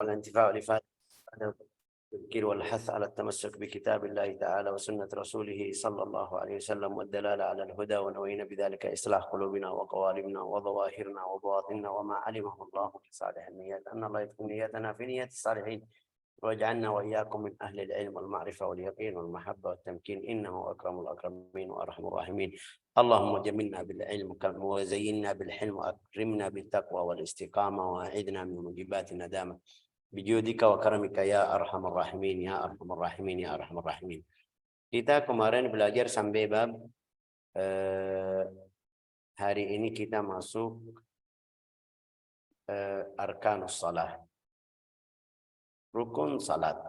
والانتفاع والإفادة التذكير والحث على التمسك بكتاب الله تعالى وسنة رسوله صلى الله عليه وسلم والدلالة على الهدى، ونوينا بذلك إصلاح قلوبنا وقوالبنا وظواهرنا وبواطننا وما علمه الله من صالح النيات، أن الله يدخل نيتنا في نية الصالحين، واجعلنا وإياكم من أهل العلم والمعرفة واليقين والمحبة والتمكين، إنه أكرم الأكرمين وأرحم الراحمين. اللهم جملنا بالعلم وزينا بالحلم وأكرمنا بالتقوى والاستقامة وأعذنا من موجبات الندامة بجودك وكرمك يا أرحم الراحمين يا أرحم الراحمين يا أرحم الراحمين. Kita kemarin belajar sampai bab hari ini kita masuk arkanus salat, rukun salat.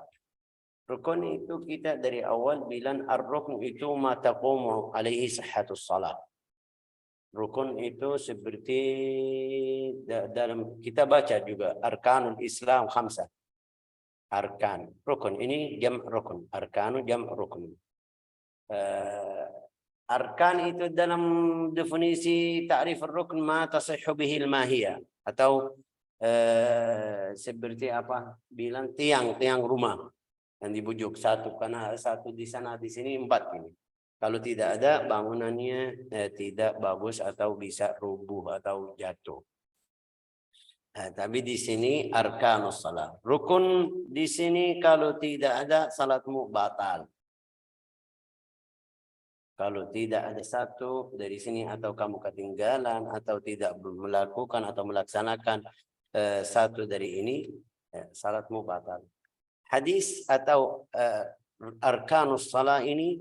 Rukun itu kita dari awal bilang ar-rukun itu ma taqumu alaihi sihhatus salat. Rukun itu seperti dalam kita baca juga arkanul Islam khamsah. Arkan, rukun ini jam rukun, arkanu jam rukun. Arkan itu dalam definisi ta'rif rukun ma tasihhu bihi al-mahiyah, atau seperti apa bilang tiang rumah yang dibujuk satu, karena satu di sana di sini empat ini. Kalau tidak ada bangunannya tidak bagus atau bisa rubuh atau jatuh. Tapi di sini arkanus salat. Rukun di sini kalau tidak ada salatmu batal. Kalau tidak ada satu dari sini atau kamu ketinggalan atau tidak melakukan atau melaksanakan satu dari ini, salatmu batal. Hadis atau arkanus salat ini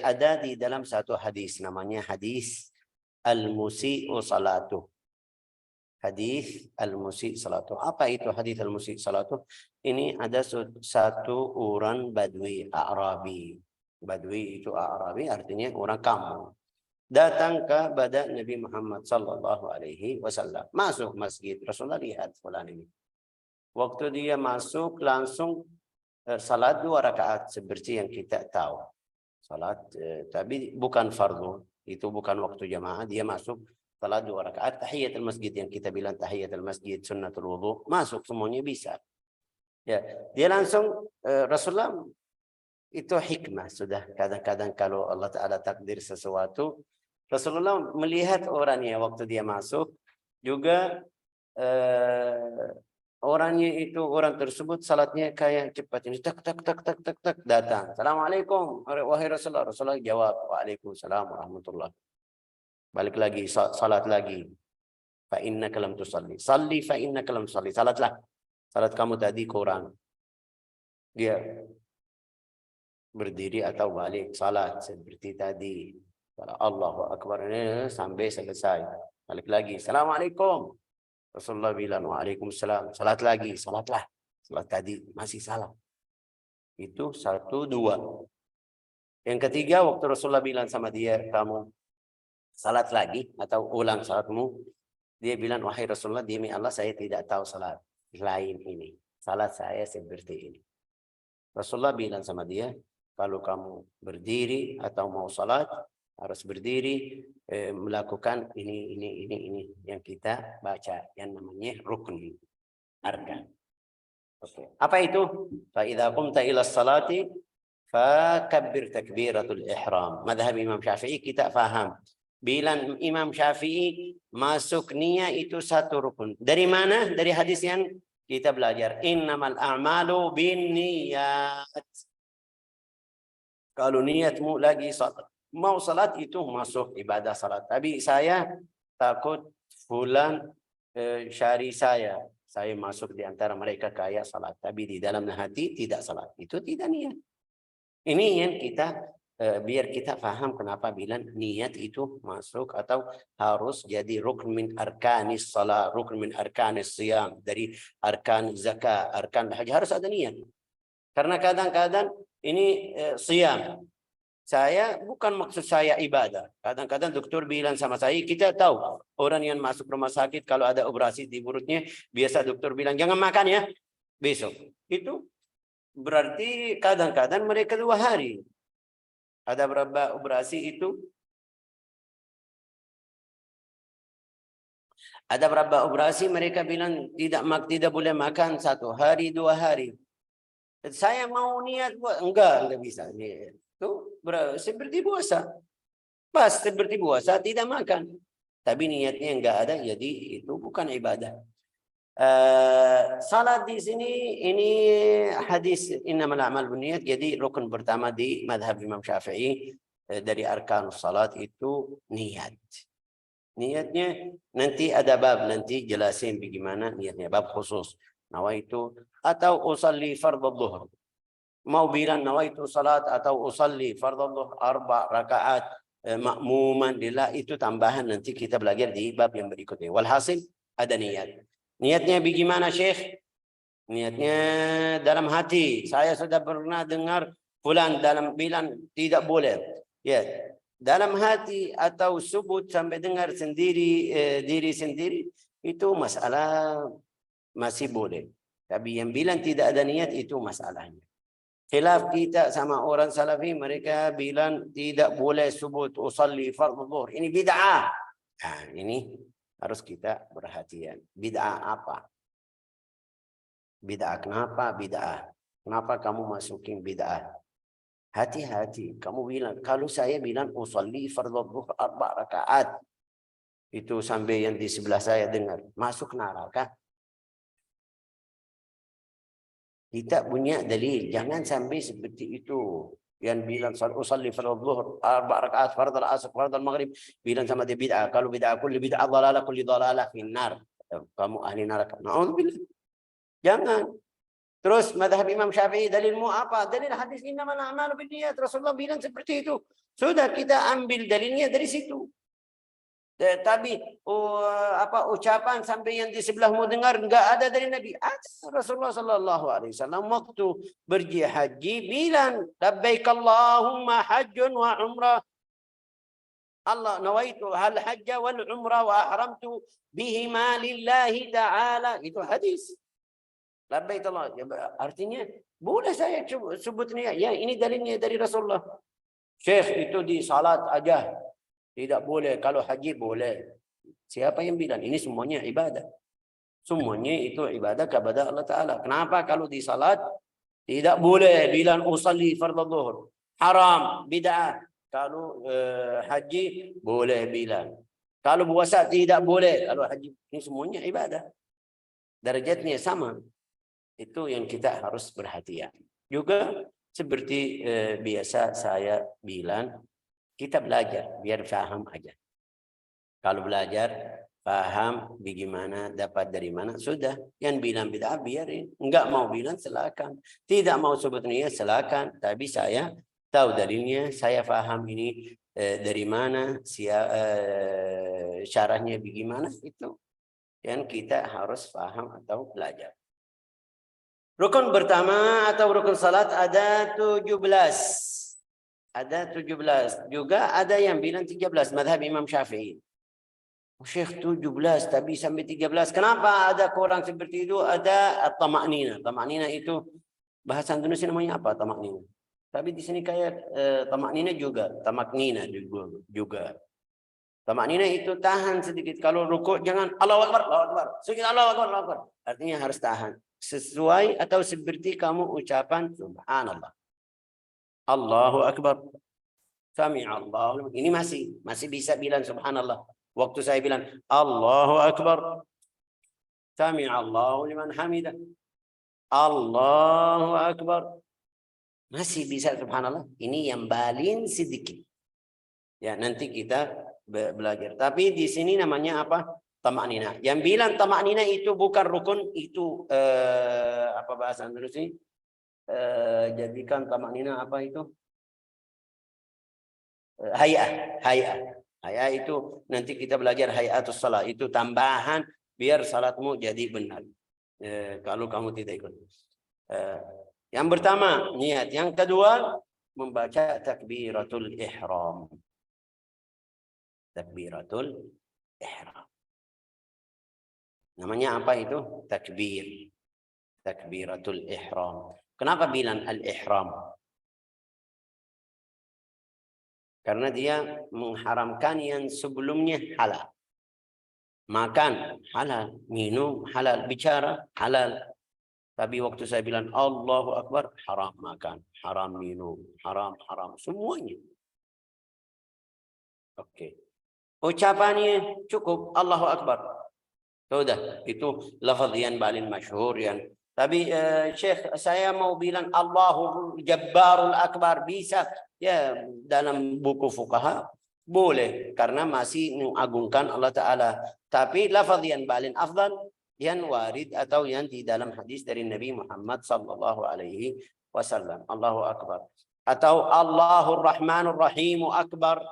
ada di dalam satu hadis, namanya hadis al-musi'u salatuh. Hadis al-musi' salatuh. Apa itu hadis al-musi' salatuh? Ini ada satu orang badui Arabi. Badui itu Arabi artinya orang kampung. Datang kepada Nabi Muhammad sallallahu alaihi wasallam. Masuk masjid. Rasulullah lihat fulan ini. Waktu dia masuk langsung salat 2 rakaat seperti yang kita tahu. Salat tapi bukan fardu. Itu bukan waktu jamaah. Dia masuk salat 2 rakaat, tahiyatul masjid yang kita bilang tahiyatul masjid, sunnatul wudu, masuk semuanya bisa. Ya, dia langsung Rasulullah itu hikmah sudah. Kadang-kadang kalau Allah Ta'ala takdir sesuatu, Rasulullah melihat orangnya waktu dia masuk, juga orangnya itu, orang tersebut salatnya kayak cepat ini, tak datang. Assalamualaikum wahai Rasulullah. Rasulullah jawab, waalaikumsalam warahmatullahi. Balik lagi, salat lagi. Fa innaka lam tusalli. Salli fa innaka lam tusalli. Salatlah. Salat kamu tadi kurang. Dia berdiri atau balik salat seperti tadi. Allahu Akbar sampai selesai. Balik lagi. Assalamualaikum. Rasulullah bilang, waalaikumsalam. Salat lagi. Salatlah. Salat tadi masih salah. Itu 1, 2. Yang ketiga, waktu Rasulullah bilang sama dia, kamu salat lagi atau ulang salatmu, dia bilang, wahai Rasulullah, demi Allah saya tidak tahu salat lain ini. Salat saya seperti ini. Rasulullah bilang sama dia, kalau kamu berdiri atau mau salat harus berdiri, melakukan ini yang kita baca yang namanya rukun, arkan. Oke. Apa itu? Fa idza qumta ila salati fakabbir takbiratul ihram. Mazhab Imam Syafi'i kita faham. Bilang Imam Syafi'i masuk niat itu satu rukun. Dari mana? Dari hadis yang kita belajar. Innamal a'malu binniyat. Kalau niatmu lagi salat, mau salat itu masuk ibadah salat. Tapi saya takut fulan syari saya masuk di antara mereka kayak salat. Tapi di dalam hati tidak salat. Itu tidak niat. Ini yang kita biar kita paham kenapa bilang niat itu masuk atau harus jadi rukun min arkanis salat, rukun min arkanis siyam, dari arkan zakat, arkan haji, harus ada niat. Karena kadang-kadang ini siyam. Saya bukan maksud saya ibadah. Kadang-kadang dokter bilang sama saya, kita tahu orang yang masuk rumah sakit kalau ada operasi di perutnya, biasa dokter bilang jangan makan ya besok. Itu berarti kadang-kadang mereka 2 hari. Ada berapa operasi itu? Ada berapa operasi mereka bilang tidak boleh makan 1 hari 2 hari. Saya mau niat buat enggak bisa. Itu seperti puasa. Pas seperti puasa tidak makan. Tapi niatnya enggak ada, jadi itu bukan ibadah. Salat di sini ini hadis innamal a'mal binniyat, jadi rukun pertama di mazhab Imam Syafi'i dari arkanus salat itu niat. Niatnya nanti ada bab, nanti jelasin bagaimana niatnya, bab khusus. Nawaitu atau usalli fardhu dhuhr. Mau bilang nawaitu salat atau usalli fardhu dhuhr 4 rakaat makmuman lillah, itu tambahan, nanti kita belajar di bab yang berikutnya. Walhasil ada niat. Niatnya bagaimana, Syekh? Niatnya dalam hati. Saya sudah pernah dengar fulan dalam bilang tidak boleh. Ya, dalam hati atau sebut sampai dengar sendiri diri sendiri itu masalah masih boleh. Tapi yang bilang tidak ada niat itu masalahnya. Khilaf kita sama orang salafi, mereka bilang tidak boleh sebut usalli fardhu dhuhr. Ini bid'ah. Nah, ini harus kita perhatian. Bid'ah apa? Bid'ah kenapa bid'ah? Kenapa kamu masukin bid'ah? Hati-hati. Kamu bilang, kalau saya bilang usalli fardhu dhuhr 4 rakaat. Itu sampai yang di sebelah saya dengar. Masuk neraka. Kita punya dalil. Jangan sampai seperti itu. Yang bilang usalli fardhu dhuhr 4 rakaat, fardhu al-asr, fardhu al-maghrib, bilang sama dia bid'ah. Kalau bid'ah, kulli bid'ah dhalalah, kulli dhalalah finnar. Kamu ahli neraka. Na'udzubillah. Jangan. Terus mazhab Imam Syafi'i dalilmu apa? Dalil hadis innamal a'malu binniyat. Rasulullah bilang seperti itu. Sudah kita ambil dalilnya dari situ. Tapi ucapan sampai yang di sebelahmu dengar enggak ada dari Nabi. Ada Rasulullah sallallahu alaihi wasallam waktu pergi haji bilang labbaik Allahumma hajjun wa umrah. Allah nawaitu hal hajja wal umrah wa ahramtu bihima lillahi ta'ala. Itu hadis. Labbaik Allah. Ya, artinya boleh saya sebut niat. Ya, ini dalilnya dari Rasulullah. Syekh itu di salat aja. Tidak boleh, kalau haji boleh. Siapa yang bilang? Ini semuanya ibadah. Semuanya itu ibadah kepada Allah Ta'ala. Kenapa kalau di salat tidak boleh bilang usalli fardhu dhuhr? Haram, bid'ah. Kalau haji boleh bilang. Kalau puasa tidak boleh. Kalau haji, ini semuanya ibadah. Derajatnya sama. Itu yang kita harus perhatian. Juga seperti biasa saya bilang, kita belajar biar paham aja. Kalau belajar paham bagaimana, dapat dari mana, sudah. Yang bilang bid'ah biarin. Enggak mau bilang silakan. Tidak mau sebutnya silakan. Tapi saya tahu dalilnya, saya paham ini dari mana, syarahnya bagaimana, itu yang kita harus paham atau belajar. Rukun pertama atau rukun salat ada 17. Ada 17. Juga ada yang bilang 13. Mazhab Imam Syafi'i. Syekh 17 tapi sampai 13. Kenapa ada kurang seperti itu? Ada at-tama'nina. Tama'nina itu bahasa Indonesia namanya apa? Tama'nina. Tapi di sini kayak tama'nina juga. Tamaknina juga. Tama'nina itu tahan sedikit. Kalau rukuk jangan Allahu Akbar, Allahu Akbar. Sujud Allahu Akbar, Allahu Akbar. Artinya harus tahan. Sesuai atau seperti kamu ucapan subhanallah. Allahu Akbar. Sami'allahu. Ini masih bisa bilang subhanallah. Waktu saya bilang Allahu Akbar. Sami'allahu liman hamidah. Allahu Akbar. Masih bisa subhanallah. Ini yang paling sedikit. Ya, nanti kita belajar. Tapi di sini namanya apa? Tamaknina. Yang bilang tamaknina itu bukan rukun, itu apa bahasa Indonesia? Jadikan tamaknina apa itu? Hay'ah itu nanti kita belajar hayatus salat, itu tambahan biar salatmu jadi benar. Kalau kamu tidak ikut. Yang pertama niat, yang kedua membaca takbiratul ihram. Takbiratul ihram. Namanya apa itu? Takbir. Takbiratul ihram. Kenapa bilang al-ihram? Karena dia mengharamkan yang sebelumnya halal. Makan halal, minum halal, bicara halal. Tapi waktu saya bilang Allahu Akbar, haram makan, haram minum, haram semuanya. Oke. Ucapannya cukup Allahu Akbar. Sudah, itu lafaz yang paling masyhur yang. Tapi Syekh, saya mau bilang Allahu Jabbarul Akbar, bisa ya dalam buku fuqaha boleh karena masih mengagungkan Allah Taala. Tapi lafaz yang paling afdal yang warid atau yang di dalam hadis dari Nabi Muhammad sallallahu alaihi wasallam, Allahu Akbar. Atau Allahur Rahmanur Rahimu Akbar.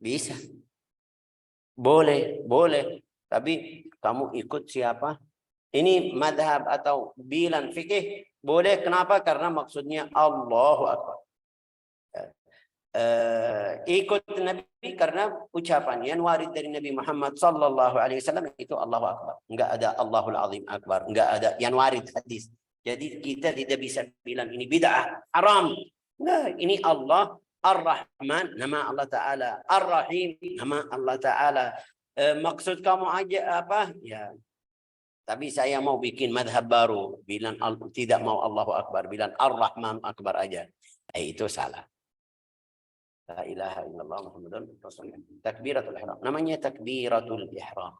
Bisa. Boleh. Tapi kamu ikut siapa? Ini madhab atau bilan fikih boleh. Kenapa? Karena maksudnya Allahu Akbar. Ikut Nabi karena ucapan yang warid dari Nabi Muhammad sallallahu alaihi wasallam itu Allahu Akbar. Enggak ada Allahul Azim Akbar, enggak ada yang warid hadis. Jadi kita tidak bisa bilang ini bid'ah, haram. Enggak, ini Allah Ar-Rahman, nama Allah Taala, Ar-Rahim, nama Allah Taala. Maksud kamu aja apa? Ya. Tapi saya mau bikin madhab baru, bilang tidak mau Allahu Akbar, bilang Ar-Rahman Akbar aja. Itu salah. La ilaha illallah Muhammadun Rasulullah. Takbiratul ihram. Namanya takbiratul ihram.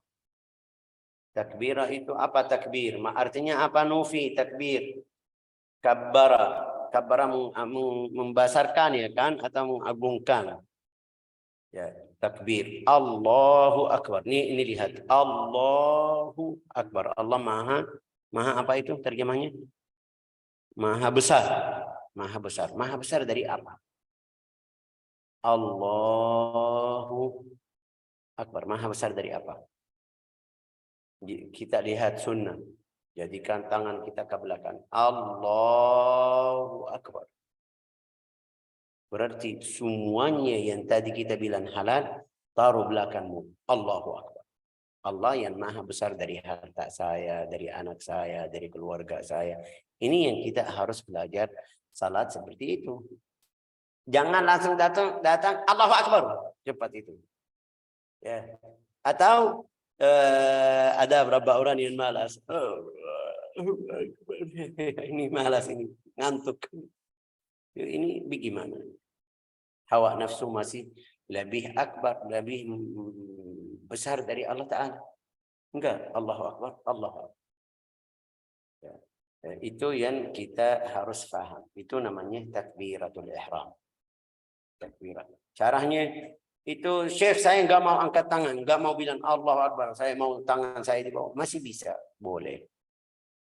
Takbirah itu apa takbir? Artinya apa nufi takbir? Kabbara. Kabbara membesarkan ya kan atau mengagungkan. Ya, takbir. Allahu Akbar. Ini lihat. Allahu Akbar. Allah maha apa itu terjemahnya? Maha besar. Maha besar. Maha besar dari apa? Allahu Akbar. Maha besar dari apa? Kita lihat sunnah. Jadikan tangan kita ke belakang. Allahu Akbar. Berarti semuanya yang tadi kita bilang halal, taruh belakangmu. Allahu Akbar. Allah yang maha besar dari harta saya, dari anak saya, dari keluarga saya. Ini yang kita harus belajar salat seperti itu. Jangan langsung datang Allahu Akbar cepat itu. Ya. Atau ada beberapa orang yang malas. Ini malas ini, ngantuk. Ini bagaimana? Hawa nafsu masih lebih akbar, lebih besar dari Allah Ta'ala. Enggak, Allahu Akbar, Allahu Akbar. Ya. Itu yang kita harus paham. Itu namanya takbiratul ihram. Takbirat. Caranya itu, Syekh saya nggak mau angkat tangan, nggak mau bilang Allahu Akbar, saya mau tangan saya di bawah, masih bisa, boleh.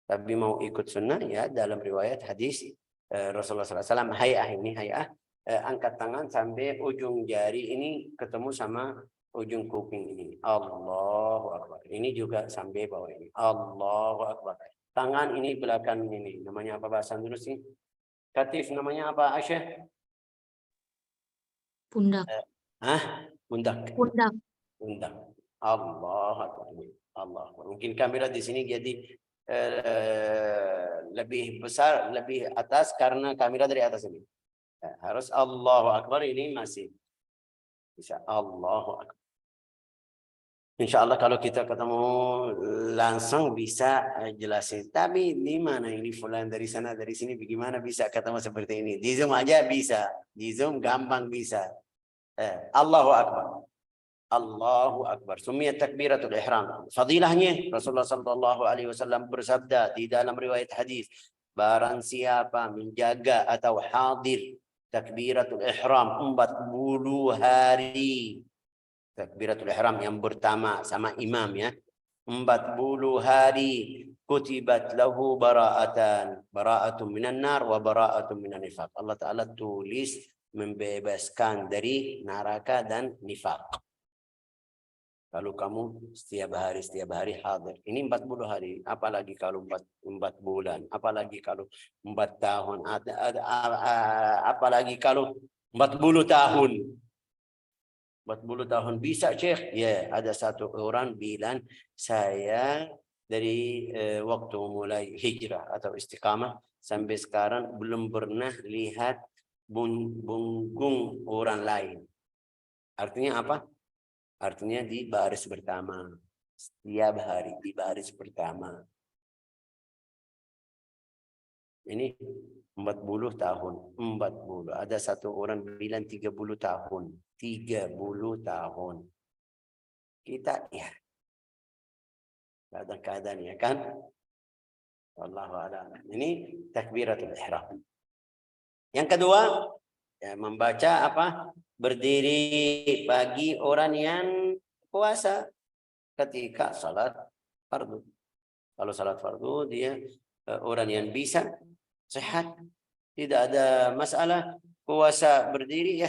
Tapi mau ikut sunnah ya dalam riwayat hadis Rasulullah SAW, hay'ah ini hay'ah, angkat tangan sampai ujung jari ini ketemu sama ujung kuping ini. Allahu Akbar. Ini juga sampai bawah ini. Allahu Akbar. Tangan ini belakang ini. Namanya apa bahasa Indonesia? Katif namanya apa, Aisyah? Pundak. Pundak. Pundak. Pundak. Allah Akbar. Allah. Mungkin kamera di sini jadi lebih besar, lebih atas karena kamera dari atas ini. Harus Allahu Akbar, ini masih bisa Allahu Akbar. Insya Allah kalau kita ketemu langsung bisa jelasin. Tapi di mana ini fulan dari sana dari sini, bagaimana bisa ketemu seperti ini? Di Zoom aja bisa, di Zoom gampang bisa. Allahu Akbar. Allahu Akbar. Sumiyat takbiratul ihram. Fadilahnya Rasulullah sallallahu alaihi wasallam bersabda di dalam riwayat hadis, barang siapa menjaga atau hadir takbiratul ihram 40 hari. Takbiratul ihram yang pertama sama imam ya. 40 hari kutibat lahu bara'atun minan nar wa bara'atun minan nifaq. Allah Ta'ala tulis membebaskan dari neraka dan nifaq. Kalau kamu setiap hari hadir. Ini 40 hari. Apalagi kalau 4 bulan. Apalagi kalau 4 tahun. Apalagi kalau 40 tahun. 40 tahun bisa, Syekh. Ya, ada satu orang bilang, saya dari waktu mulai hijrah atau istiqamah sampai sekarang belum pernah lihat punggung orang lain. Artinya apa? Artinya di baris pertama. Setiap hari di baris pertama. Ini 40 tahun. 40. Ada satu orang bilang 30 tahun. 30 tahun. Kita ya. Kadang-kadang ya kan. Wallahu a'lam. Ini takbiratul ihram. Yang kedua, ya, membaca apa? Berdiri bagi orang yang puasa ketika salat fardu. Kalau salat fardu dia orang yang bisa sehat, tidak ada masalah, puasa berdiri ya.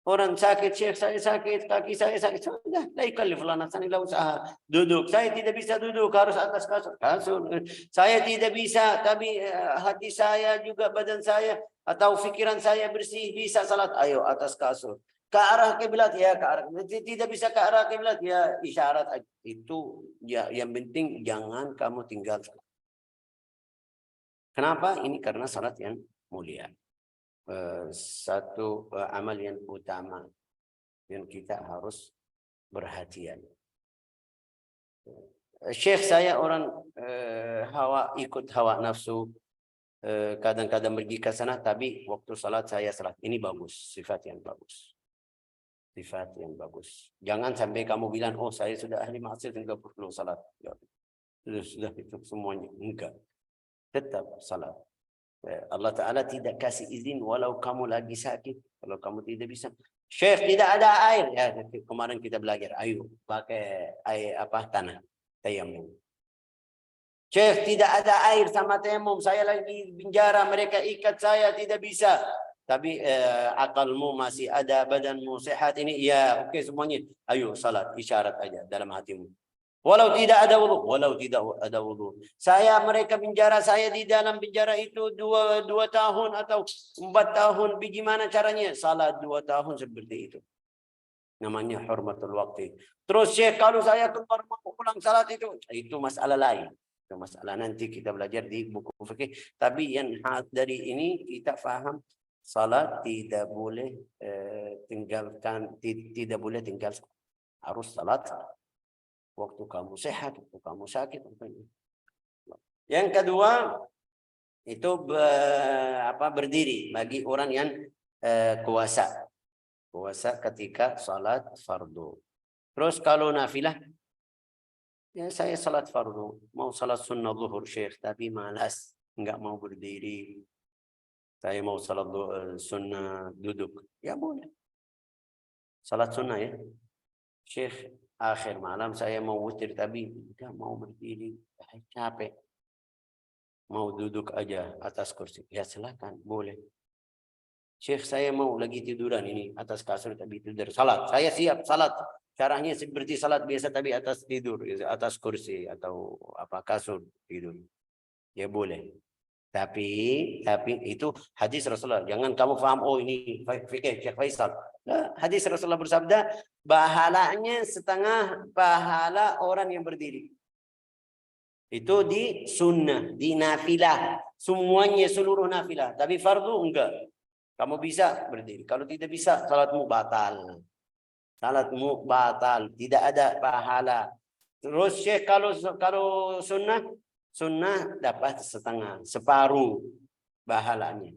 Orang sakit, Syekh saya sakit, kaki saya sakit, sudah, la yukallifullahu nafsan illa wus'aha. Duduk, saya tidak bisa duduk, harus atas kasur. Saya tidak bisa, tapi hati saya juga badan saya atau pikiran saya bersih, bisa salat, ayo atas kasur. Ke arah kiblat ya, ke arah tidak bisa ke arah kiblat ya, isyarat itu ya, yang penting jangan kamu tinggal. Kenapa? Ini karena salat yang mulia. Satu amal yang utama yang kita harus perhatian. Syekh saya orang ikut hawa nafsu, kadang-kadang pergi ke sana, tapi waktu salat saya salat. Ini bagus, sifat yang bagus. Sifat yang bagus. Jangan sampai kamu bilang, oh saya sudah ahli maksiat, enggak perlu salat. Ya, sudah itu semuanya. Enggak. Tetap salat. Allah Ta'ala tidak kasih izin walau kamu lagi sakit. Kalau kamu tidak bisa. Syekh tidak ada air. Ya, kemarin kita belajar. Ayo pakai air apa tanah. Tayamum. Syekh tidak ada air sama tayamum. Saya lagi penjara. Mereka ikat saya tidak bisa. Tapi akalmu masih ada. Badanmu sehat ini. Ya oke semuanya. Ayo salat. Isyarat aja dalam hatimu. Walau tidak ada wudu, walau tidak ada wudu. Mereka penjara saya di dalam penjara itu 2 tahun atau 4 tahun. Bagaimana caranya? Salat 2 tahun seperti itu. Namanya hormatul waktu. Terus Syekh, kalau saya keluar mau pulang salat itu masalah lain. Itu masalah nanti kita belajar di buku fikih. Tapi yang dari ini kita faham salat tidak boleh tinggalkan, tidak boleh tinggal, harus salat. Waktu kamu sehat, waktu kamu sakit. Yang kedua itu berdiri bagi orang yang puasa ketika salat fardu. Terus kalau nafilah, ya saya salat fardu, mau salat sunnah zuhur Syekh, tapi malas, enggak mau berdiri. Saya mau salat sunnah duduk, ya boleh. Salat sunnah ya, Syekh. Akhir malam saya mau witir tapi tidak mau berdiri, capek. Mau duduk aja atas kursi. Ya silakan, boleh. Syekh saya mau lagi tiduran ini atas kasur tapi tidur. Salat, saya siap salat. Caranya seperti salat biasa tapi atas tidur, atas kursi atau apa kasur tidur. Ya boleh. Tapi itu hadis Rasulullah. Jangan kamu paham, oh ini fikih Syekh Faisal. Nah, hadis Rasulullah bersabda, pahalanya setengah pahala orang yang berdiri. Itu di sunnah, di nafilah. Semuanya seluruh nafilah. Tapi fardu enggak. Kamu bisa berdiri. Kalau tidak bisa, salatmu batal. Salatmu batal. Tidak ada pahala. Terus Syekh kalau sunnah dapat setengah, separuh pahalanya.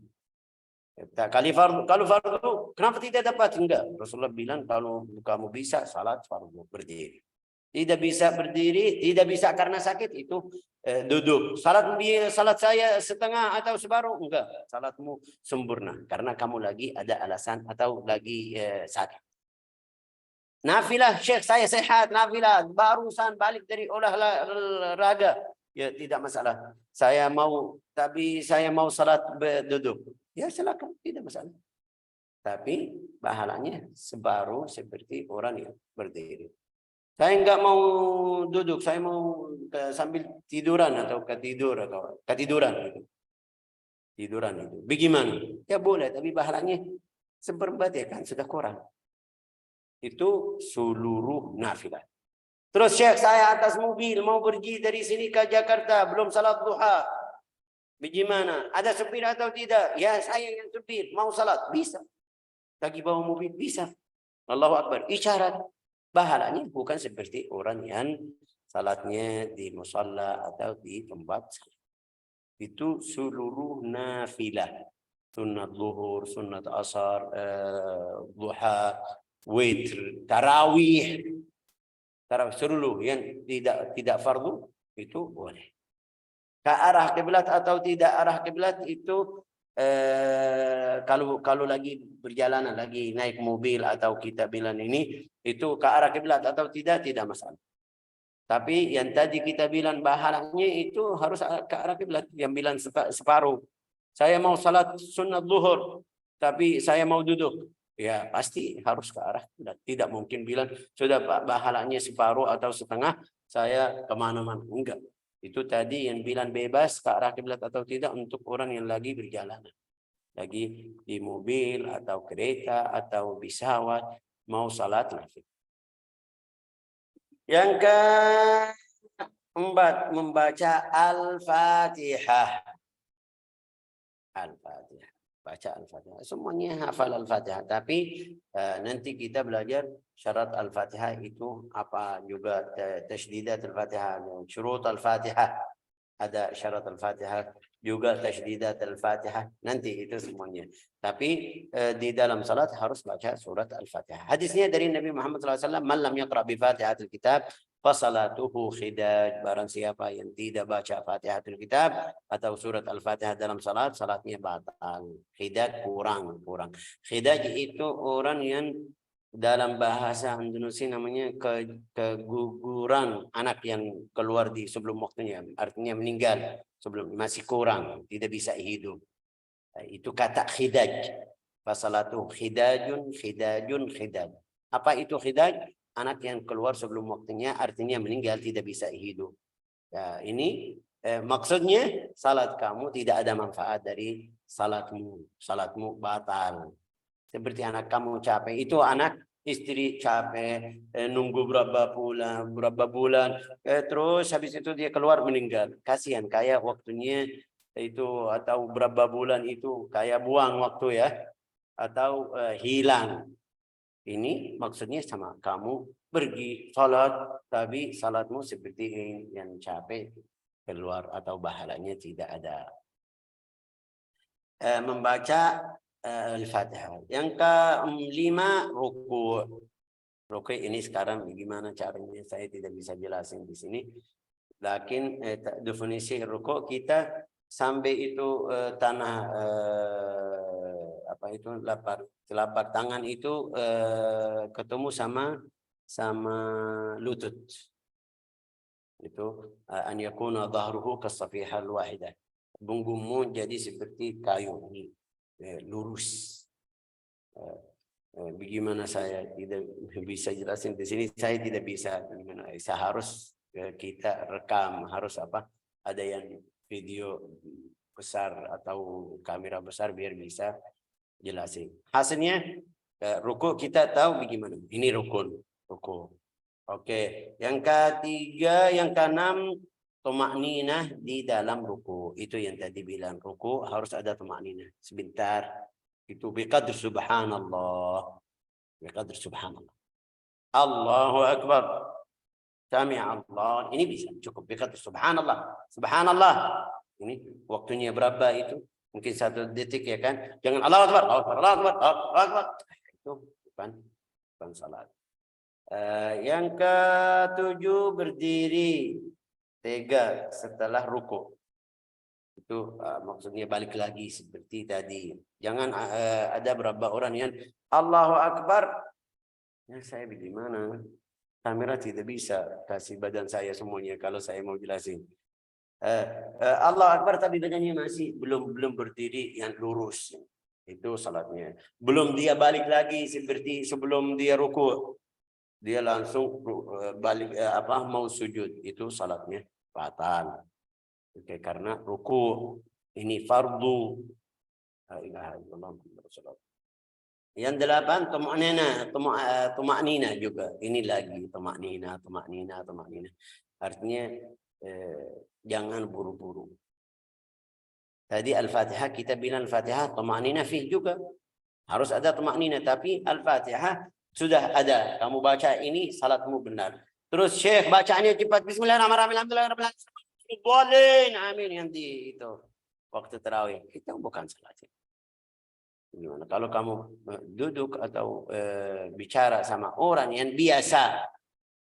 Kalau fardu, kenapa tidak dapat? Enggak. Rasulullah bilang kalau kamu bisa salat fardu berdiri. Tidak bisa berdiri, tidak bisa karena sakit itu duduk. Salat saya setengah atau separuh, enggak. Salatmu sempurna karena kamu lagi ada alasan atau lagi sakit. Nafilah, Syekh saya sehat, nafilah, barusan balik dari olahraga. Ya tidak masalah. Saya mau salat duduk. Ya silakan, tidak masalah. Tapi pahalanya separuh seperti orang yang berdiri. Saya enggak mau duduk, saya mau sambil tiduran atau ketiduran gitu. Tiduran itu. Bagaimana? Ya boleh, tapi pahalanya seperempat ya kan sudah kurang. Itu seluruh nafilah. Terus Syekh saya atas mobil mau pergi dari sini ke Jakarta, belum salat duha. Bagaimana? Ada supir atau tidak? Ya saya yang supir, mau salat bisa. Lagi bawa mobil bisa. Allahu Akbar, isyarat. Pahalanya bukan seperti orang yang salatnya di musalla atau di tempat. Itu seluruh nafilah. Sunnat zuhur, sunnat asar, duha, witr, tarawih. Tarawih seluruh yang tidak fardu itu boleh. Ke arah kiblat atau tidak arah kiblat itu kalau lagi berjalanan, lagi naik mobil atau kita bilang ini itu ke arah kiblat atau tidak masalah. Tapi yang tadi kita bilang bahalanya itu harus ke arah kiblat. Yang bilang separuh. Saya mau salat sunnah zuhur, tapi saya mau duduk. Ya pasti harus ke arah kiblat. Tidak mungkin bilang sudah bahalanya separuh atau setengah, saya kemana-mana. Enggak. Itu tadi yang bilang bebas ke arah kiblat atau tidak untuk orang yang lagi berjalanan. Lagi di mobil atau kereta atau pesawat mau salat nafil. Yang keempat, membaca Al-Fatihah. Al-Fatihah. Baca Al-Fatihah. Semuanya hafal Al-Fatihah. Tapi nanti kita belajar syarat Al-Fatihah itu apa juga. Tashdidat Al-Fatihah. Syurut Al-Fatihah. Ada syarat Al-Fatihah. Juga tashdidat Al-Fatihah. Nanti itu semuanya. Tapi di dalam salat harus baca surat Al-Fatihah. Hadisnya dari Nabi Muhammad SAW. Man lam yaqra bi Fatihatul Kitab fasalatuhu khidaj. Barang siapa yang tidak baca Fatihatul Kitab atau surat Al-Fatihah dalam salat, salatnya batal. Khidaj kurang. Khidaj itu orang yang dalam bahasa Indonesia namanya keguguran, anak yang keluar di sebelum waktunya, artinya meninggal sebelum, masih kurang, tidak bisa hidup. Itu kata khidaj. Fasalatuhu khidaj. Apa itu khidaj? Anak yang keluar sebelum waktunya, artinya meninggal, tidak bisa hidup. Ya, ini maksudnya salat kamu tidak ada manfaat dari salatmu. Salatmu batal. Seperti anak kamu capek. Itu anak istri capek, nunggu berapa bulan, terus habis itu dia keluar meninggal. Kasihan, kayak waktunya itu atau berapa bulan itu kayak buang waktu ya, atau hilang. Ini maksudnya sama kamu pergi salat, tapi salatmu seperti yang capek keluar atau bahalanya tidak ada. Membaca Al-Fatihah. Yang kelima, ruku'. Ruku' ini sekarang bagaimana caranya saya tidak bisa jelasin di sini. Lakin definisi ruku' kita sampai itu tanah apa itu telapak tangan itu ketemu sama lutut. Itu an yakuna dhahruhu kasafihal wahidah. Punggungmu jadi seperti kayu ini, lurus. Bagaimana saya tidak bisa jelasin di sini, saya tidak bisa. Saya harus kita rekam, harus apa? Ada yang video besar atau kamera besar biar bisa jelasin. Hasilnya ruku kita tahu bagaimana. Ini rukun, ruku. Oke, yang ketiga, yang keenam, tumakninah di dalam ruku. Itu yang tadi bilang, ruku harus ada tumakninah. Sebentar. Itu biqadr subhanallah. Biqadr subhanallah. Allahu Akbar. Sami'a Allah. Ini bisa cukup biqadr subhanallah. Subhanallah. Ini waktunya berapa itu? Mungkin 1 detik ya kan? Jangan Allahu Akbar, Allahu Akbar, Allahu Akbar, Allahu Akbar. Itu bukan salat. Yang ke-7, berdiri tegak setelah ruku. Itu maksudnya balik lagi seperti tadi. Jangan ada berapa orang yang Allahu Akbar. Ya, saya bagaimana? Kamera tidak bisa kasih badan saya semuanya kalau saya mau jelasin. Allahu Akbar tapi badannya masih belum berdiri yang lurus. Itu salatnya. Belum dia balik lagi seperti sebelum dia ruku. Dia langsung balik mau sujud. Itu salatnya batal. Oke, karena ruku ini fardu. Yang 8, tumaknina juga. Ini lagi tumaknina. Artinya jangan buru-buru. Tadi Al-Fatihah kita bilang Al-Fatihah tumaknina fih juga. Harus ada tumaknina, tapi Al-Fatihah Sudah ada, kamu baca ini, salatmu benar. Terus Syekh bacaannya cepat, Bismillahirrahmanirrahim, boleh, amin, nanti itu waktu tarawih. Itu bukan salat. Gimana? Kalau kamu duduk atau bicara sama orang yang biasa,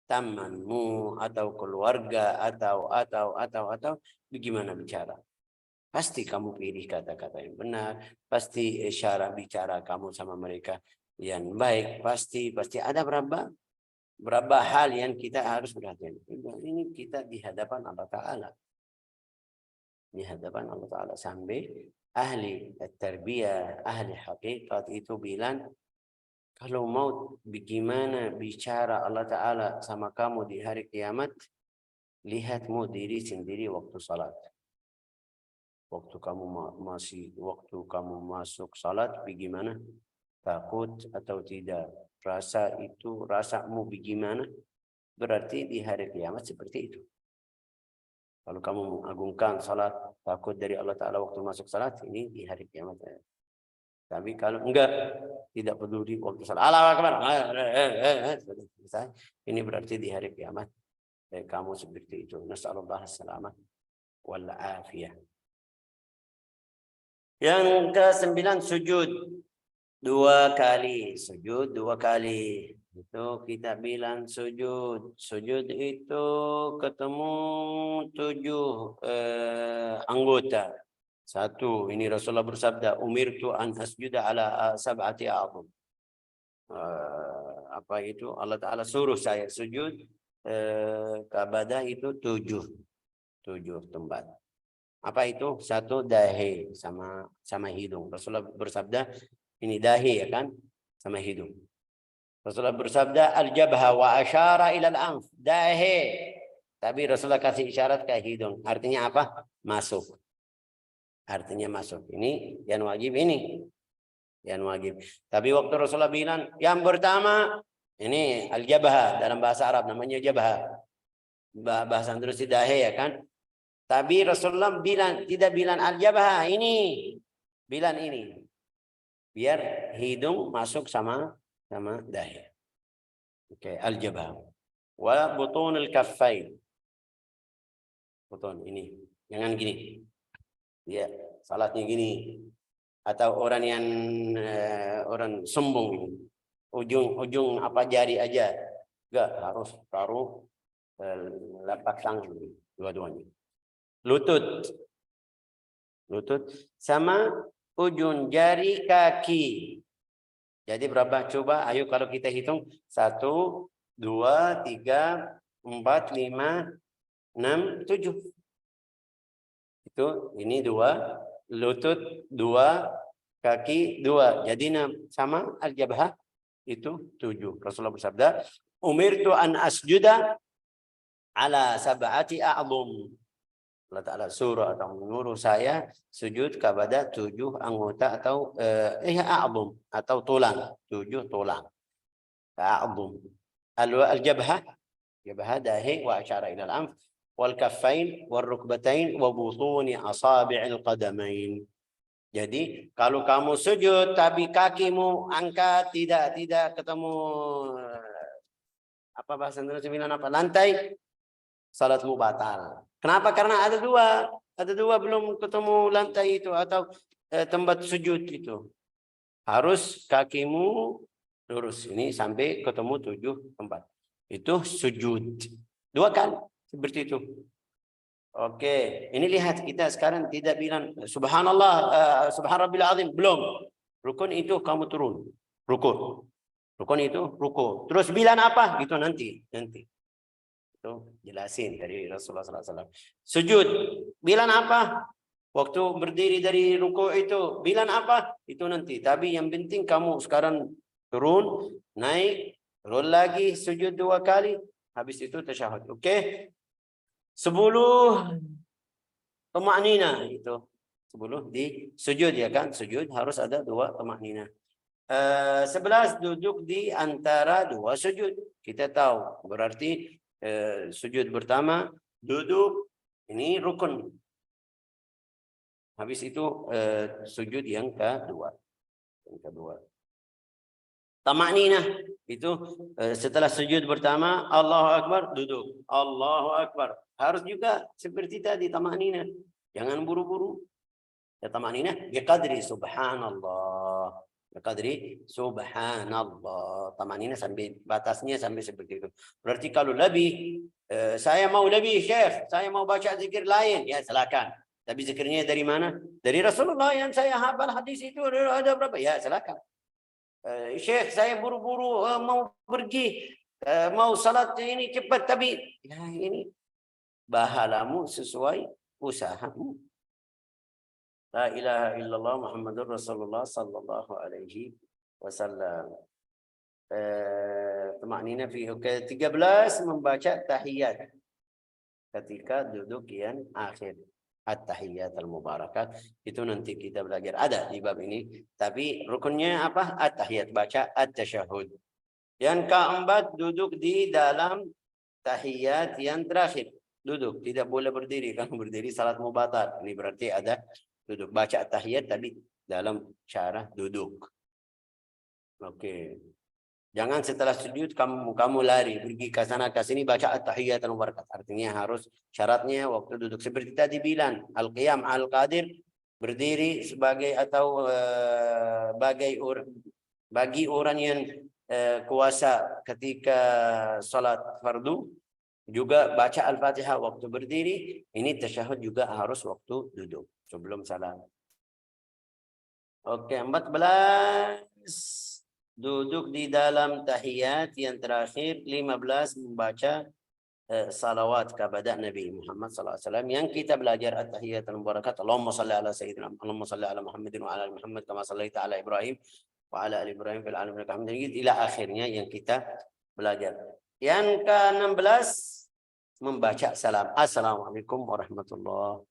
temanmu atau keluarga atau bagaimana bicara? Pasti kamu pilih kata-kata yang benar, pasti cara bicara kamu sama mereka yang baik, pasti ada berapa hal yang kita harus perhatikan. Ini kita di hadapan Allah Ta'ala. Di hadapan Allah Ta'ala sampai ahli tarbiyah, ahli hakikat itu bilang, kalau mau bagaimana bicara Allah Ta'ala sama kamu di hari kiamat, lihatmu diri sendiri waktu salat. Waktu kamu masuk salat, bagaimana? Takut atau tidak? Rasamu bagaimana? Berarti di hari kiamat seperti itu. Kalau kamu mengagungkan salat, takut dari Allah Ta'ala waktu masuk salat, ini di hari kiamat. Tapi kalau enggak, tidak peduli waktu salat, Allahu Akbar, ini berarti di hari kiamat kamu seperti itu. Nasallallahu as-salamah wal afiyah. Yang ke-9, sujud 2 kali. Sujud 2 kali. Itu kita bilang sujud. Sujud itu ketemu 7 anggota. 1, ini Rasulullah bersabda, umirtu an asjuda ala sab'ati a'dham. Apa itu? Allah Ta'ala suruh saya sujud kepada itu 7 tempat. Apa itu? 1, dahi sama hidung. Rasulullah bersabda, ini dahi ya kan, sama hidung. Rasulullah bersabda, al-jabha wa asyara ila al-anf. Dahi. Tapi Rasulullah kasih isyarat ke hidung. Artinya apa? Masuk. Artinya masuk. Ini yang wajib ini. Yang wajib. Tapi waktu Rasulullah bilang, yang pertama, ini al-jabha. Dalam bahasa Arab namanya jabha. Bahasa Indonesia dahi ya kan. Tapi Rasulullah tidak bilang al-jabha ini. Bilang ini. Biar hidung masuk sama dahi. Oke, al-jabha. Wa butun al-kaffain. Butun ini. Jangan gini. Ya, salatnya gini. Atau orang yang orang sombong. Ujung apa jari aja. Enggak, harus taruh lapak tangan dua-duanya. Lutut sama ujung jari kaki. Jadi berapa? Coba, ayo kalau kita hitung 1, 2, 3, 4, 5, 6, 7. Itu ini 2, lutut 2, kaki 2. Jadi sama al-jabhah itu 7. Rasulullah bersabda, umirtu an asjuda ala sab'ati a'dham. Allah Ta'ala suruh atau menyuruh saya sujud kepada 7 anggota atau a'dham atau tulang, 7 tulang. A'dham. Al-jabhah, dahi wa asyara ila al-anf wal kaffain wal rukbatain wa butuni asabi'il qadamain. Jadi kalau kamu sujud tapi kakimu angkat tidak ketemu apa bahasa Indonesia bilang apa? Lantai, salatmu batal. Kenapa? Karena ada dua belum ketemu lantai itu atau tempat sujud itu. Harus kakimu lurus ini sampai ketemu 7 tempat. Itu sujud 2 kali seperti itu. Oke, ini lihat kita sekarang tidak bilang subhanallah, subhanarabbil azim, belum. Rukun itu kamu turun. Rukun itu ruku. Terus bilang apa? Itu nanti. Itu jelasin dari Rasulullah SAW. Sujud, bilang apa? Waktu berdiri dari ruku itu, bilang apa? Itu nanti. Tapi yang penting kamu sekarang turun, naik, turun lagi, sujud 2 kali. Habis itu tasyahud. Oke? 10 tumaknina itu. 10 di sujud ya kan? Sujud harus ada 2 tumaknina. 11 duduk di antara 2 sujud. Kita tahu berarti sujud pertama duduk ini rukun. Habis itu sujud yang kedua. Tama'ninah itu setelah sujud pertama Allahu Akbar duduk. Allahu Akbar. Harus juga seperti tadi tama'ninah. Jangan buru-buru. Ya tama'ninah biqadri subhanallah. Biqadri subhanallah. Tama'ninah sampai batasnya sampai seperti itu. Berarti kalau lebih saya mau lebih Syekh, saya mau baca zikir lain, ya silakan. Tapi zikirnya dari mana? Dari Rasulullah yang saya hafal hadis itu ada berapa? Ya silakan. Syekh saya buru-buru mau pergi mau salat ini cepat tapi ya ini bahalamu sesuai usahamu. La ilaha illallah Muhammadur Rasulullah sallallahu alaihi wasallam. Tumaknina fi ke-13 membaca tahiyat ketika duduk yang akhir. At-tahiyat al-mubarakat itu nanti kita belajar ada di bab ini, tapi rukunnya apa? At-tahiyat, baca at-tasyahud. Yang keempat duduk di dalam tahiyat yang terakhir, duduk, tidak boleh berdiri. Kalau berdiri salatmu batal. Ini berarti ada duduk, baca at-tahiyat tapi dalam cara duduk. Oke. Jangan setelah sujud kamu lari pergi ke sana ke sini baca at-tahiyat al-mubarakat. Artinya harus syaratnya waktu duduk seperti tadi bilang al-qiyam al-qadir, berdiri sebagai atau bagi orang yang kuasa ketika salat fardu, juga baca al-Fatihah waktu berdiri. Ini tasyahud juga harus waktu duduk sebelum salam. Oke, 14 duduk di dalam tahiyat yang terakhir. 15 membaca salawat kepada Nabi Muhammad SAW yang kita belajar at-tahiyat al-mubarakat. Allahumma salli ala sayyidina Allahumma salli ala Muhammadin wa ala Muhammad kama sallaita ala Ibrahim wa ala ali Ibrahim fil alamin innaka Hamidum Majid ila akhirnya yang kita belajar. Yang ke-16 membaca salam. Assalamualaikum warahmatullahi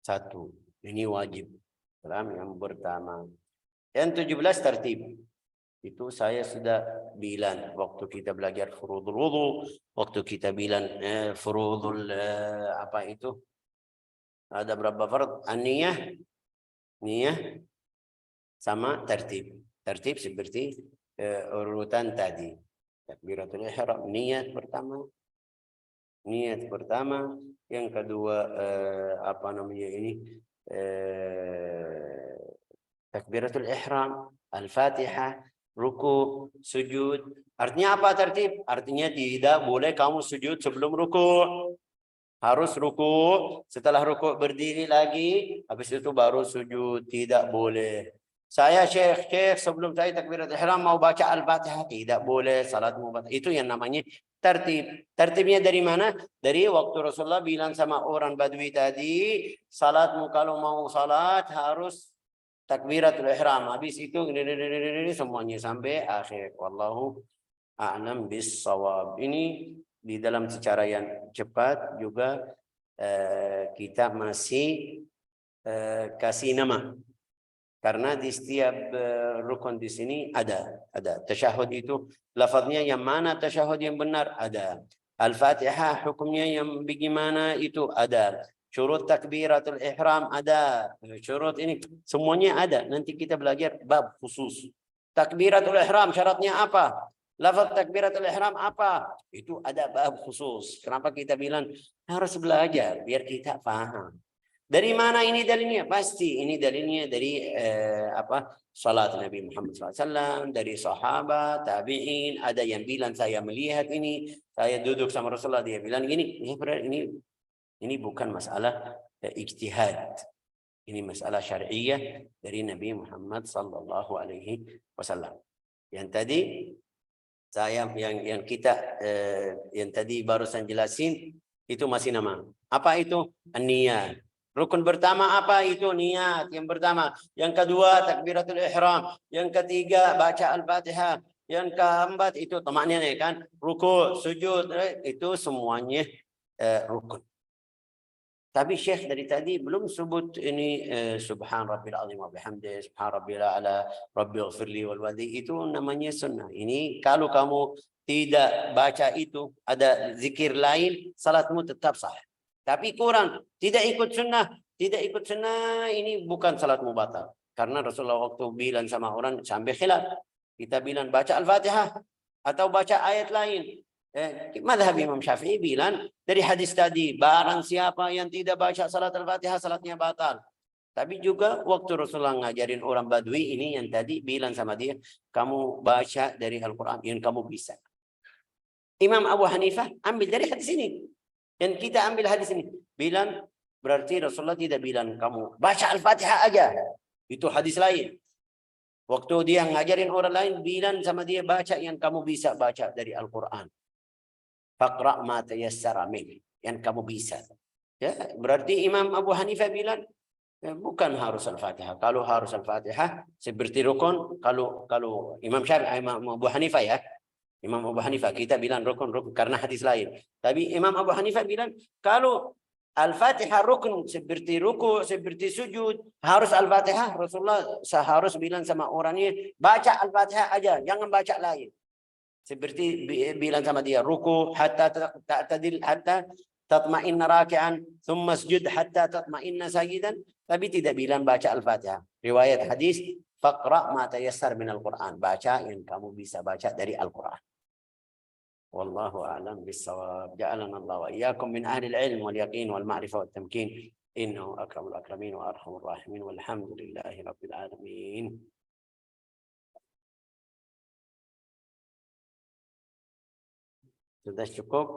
wabarakatuh. Ini wajib. Salam yang pertama. Yang 17 tertib. Itu saya sudah bilang waktu kita belajar furudul wudu, waktu kita bilang furudul apa itu? Ada berapa fard? An-niyah, niyah sama tertib. Tertib seperti urutan tadi. Takbiratul ihram, niat pertama. Niat pertama, yang kedua apa namanya ini? Takbiratul ihram, al-Fatihah, ruku, sujud. Artinya apa tertib? Artinya tidak boleh kamu sujud sebelum ruku. Harus ruku, setelah ruku berdiri lagi, habis itu baru sujud. Tidak boleh. Saya Syekh sebelum saya takbiratul ihram mau baca al-Fatihah, tidak boleh, salatmu batal. Itu yang namanya tertib. Tertibnya dari mana? Dari waktu Rasulullah bilang sama orang Badui tadi, salatmu kalau mau salat harus takbiratul ihram, habis itu semuanya sampai akhir. Wallahu a'lam bis-shawab. Ini di dalam secara yang cepat juga kita masih kasih nama, karena di setiap rukun di sini ada tasyahud itu lafaznya yang mana, tasyahud yang benar ada, al-Fatihah hukumnya yang bagaimana itu ada, syurut takbiratul ihram ada, syurut ini semuanya ada. Nanti kita belajar bab khusus. Takbiratul ihram syaratnya apa? Lafaz takbiratul ihram apa? Itu ada bab khusus. Kenapa kita bilang harus belajar biar kita paham. Dari mana ini dalilnya? Pasti ini dalilnya dari salat Nabi Muhammad SAW, dari sahabat, tabi'in. Ada yang bilang saya melihat ini, saya duduk sama Rasulullah, dia bilang gini. Ini bukan masalah ijtihad. Ini masalah syariah dari Nabi Muhammad sallallahu alaihi wasallam. Yang tadi saya yang kita yang tadi barusan jelasin itu masih nama. Apa itu? An-niyat. Rukun pertama apa itu? Niat yang pertama. Yang kedua takbiratul ihram. Yang ketiga baca al-Fatihah. Yang keempat itu tamakninah kan? Ruku, sujud, itu semuanya rukun. Tapi Syekh dari tadi belum sebut ini subhan rabbil azim wa bihamdihi, subhan rabbil a'la, rabbighfirli wal wadi, itu namanya sunnah. Ini kalau kamu tidak baca itu, ada zikir lain, salatmu tetap sah. Tapi kurang, tidak ikut sunnah, ini bukan salatmu batal. Karena Rasulullah waktu bilang sama orang sampai khilaf. Kita bilang baca Al-Fatihah atau baca ayat lain. Madhab Imam Syafi'i bilang dari hadis tadi, barang siapa yang tidak baca salat Al-Fatihah, salatnya batal. Tapi juga waktu Rasulullah ngajarin orang Badui ini yang tadi bilang sama dia, kamu baca dari Al-Quran yang kamu bisa. Imam Abu Hanifah ambil dari hadis ini. Dan kita ambil hadis ini. Bilang, berarti Rasulullah tidak bilang kamu baca Al-Fatihah aja. Itu hadis lain. Waktu dia ngajarin orang lain, bilang sama dia baca yang kamu bisa baca dari Al-Quran. Faqra' ma tayassara min. Yang kamu bisa. Ya, berarti Imam Abu Hanifah bilang, bukan harus Al-Fatihah. Kalau harus Al-Fatihah seperti rukun, kalau Imam Syafi'i, Imam Abu Hanifah ya. Imam Abu Hanifah kita bilang rukun karena hadis lain. Tapi Imam Abu Hanifah bilang kalau Al-Fatihah rukun seperti ruku, seperti sujud, harus Al-Fatihah. Rasulullah seharus bilang sama orangnya baca Al-Fatihah aja, jangan baca lain. Seperti bilang sama dia ruku hatta ta'tadil hatta tatma'inna raki'an, thumma sujud hatta tatma'inna sajidan. Tapi tidak bilang baca Al-Fatihah. Riwayat hadis, faqra' ma tayassar min Al-Quran. Baca yang kamu bisa baca dari Al-Quran. Wallahu a'lam bis-shawab. Ja'alana Allah wa iyyakum min ahli al-ilm wal yaqin wal ma'rifah wat tamkin. Innahu akramul akramin wa arhamur rahimin walhamdulillahi rabbil alamin. Sudah cukup?